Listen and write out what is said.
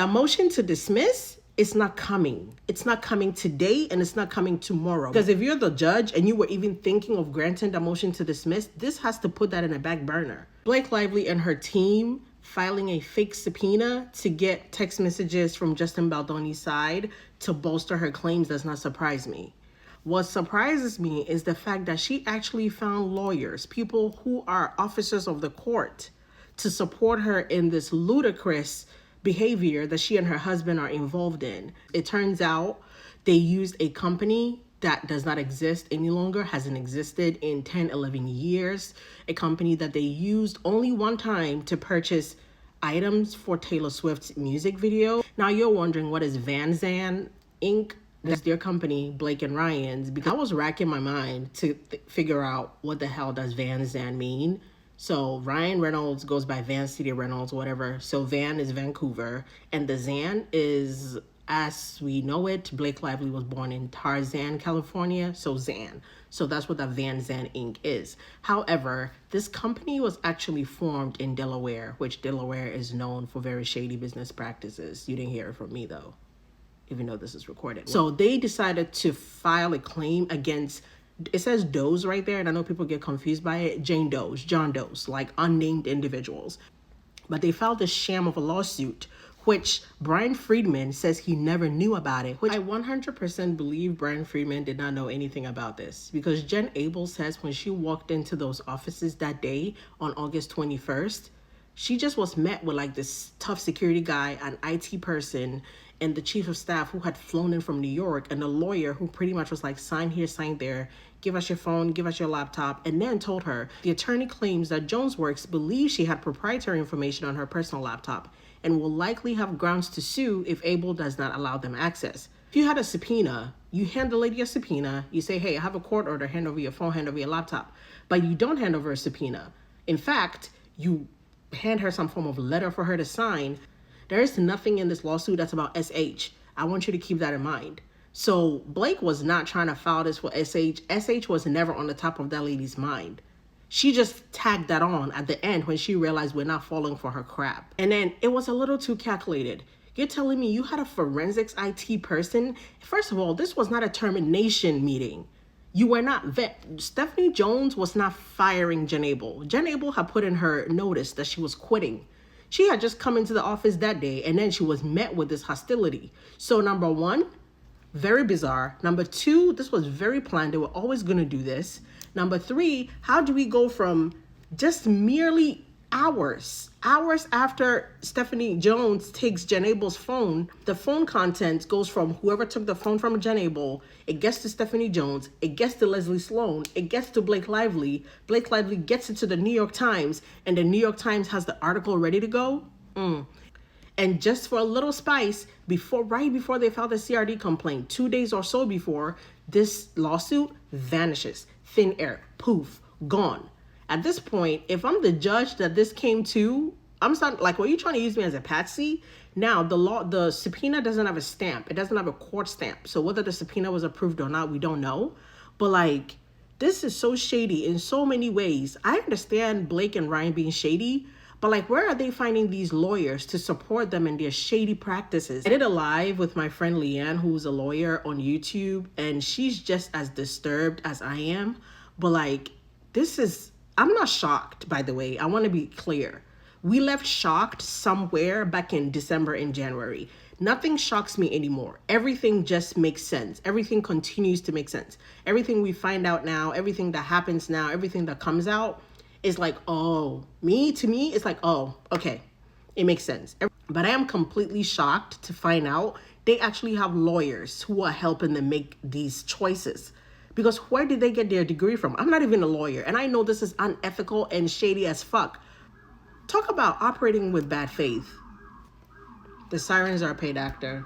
That motion to dismiss, it's not coming. It's not coming today, and it's not coming tomorrow. Because if you're the judge and you were even thinking of granting the motion to dismiss, this has to put that in a back burner. Blake Lively and her team filing a fake subpoena to get text messages from Justin Baldoni's side to bolster her claims does not surprise me. What surprises me is the fact that she actually found lawyers, people who are officers of the court, to support her in this ludicrous behavior that she and her husband are involved in. It turns out they used a company that does not exist any longer, hasn't existed in 10, 11 years. A company that they used only one time to purchase items for Taylor Swift's music video. Now you're wondering, what is Van Zandt Inc.? This is their company, Blake and Ryan's, because I was racking my mind to figure out what the hell does Van Zandt mean. So Ryan Reynolds goes by Van City Reynolds, whatever. So Van is Vancouver, and the Zan is, as we know it, Blake Lively was born in Tarzan, California, so Zan. So that's what the Van Zandt Inc. is. However, this company was actually formed in Delaware, which Delaware is known for very shady business practices. You didn't hear it from me, though, even though this is recorded. So they decided to file a claim against, it says Doe's right there, and I know people get confused by it. Jane Doe's, John Doe's, like unnamed individuals. But they filed this sham of a lawsuit, which Brian Friedman says he never knew about it. Which I 100% believe Brian Friedman did not know anything about this, because Jen Abel says when she walked into those offices that day on August 21st, she just was met with like this tough security guy, an IT person, and the chief of staff who had flown in from New York, and the lawyer who pretty much was like, sign here, sign there, give us your phone, give us your laptop, and then told her the attorney claims that JonesWorks believes she had proprietary information on her personal laptop and will likely have grounds to sue if Abel does not allow them access. If you had a subpoena, you hand the lady a subpoena, you say, hey, I have a court order, hand over your phone, hand over your laptop, but you don't hand over a subpoena. In fact, you hand her some form of letter for her to sign. There is nothing in this lawsuit that's about SH. I want you to keep that in mind. So Blake was not trying to file this for SH. SH was never on the top of that lady's mind. She just tagged that on at the end when she realized we're not falling for her crap. And then it was a little too calculated. You're telling me you had a forensics IT person? First of all, this was not a termination meeting. You were not Stephanie Jones was not firing Jen Abel. Jen Abel had put in her notice that she was quitting. She had just come into the office that day, and then she was met with this hostility. So number one, very bizarre. Number two, this was very planned. They were always going to do this. Number three, how do we go from just merely hours after Stephanie Jones takes Jen Abel's phone, the phone content goes from whoever took the phone from Jen Abel, it gets to Stephanie Jones, it gets to Leslie Sloan, it gets to Blake Lively gets it to the New York Times, and the New York Times has the article ready to go. And just for a little spice, right before they filed the CRD complaint, 2 days or so before, this lawsuit vanishes. Thin air, poof, gone. At this point, if I'm the judge that this came to, I'm starting like, were you trying to use me as a patsy? Now the subpoena doesn't have a stamp. It doesn't have a court stamp. So whether the subpoena was approved or not, we don't know. But like, this is so shady in so many ways. I understand Blake and Ryan being shady, but like, where are they finding these lawyers to support them in their shady practices? I did a live with my friend Leanne, who's a lawyer, on YouTube, and she's just as disturbed as I am. But like, I'm not shocked, by the way. I want to be clear. We left shocked somewhere back in December and January. Nothing shocks me anymore. Everything just makes sense. Everything continues to make sense. Everything we find out now, everything that happens now, everything that comes out is like, to me, it's like, oh, okay, it makes sense. But I am completely shocked to find out they actually have lawyers who are helping them make these choices. Because where did they get their degree from? I'm not even a lawyer, and I know this is unethical and shady as fuck. Talk about operating with bad faith. The sirens are a paid actor.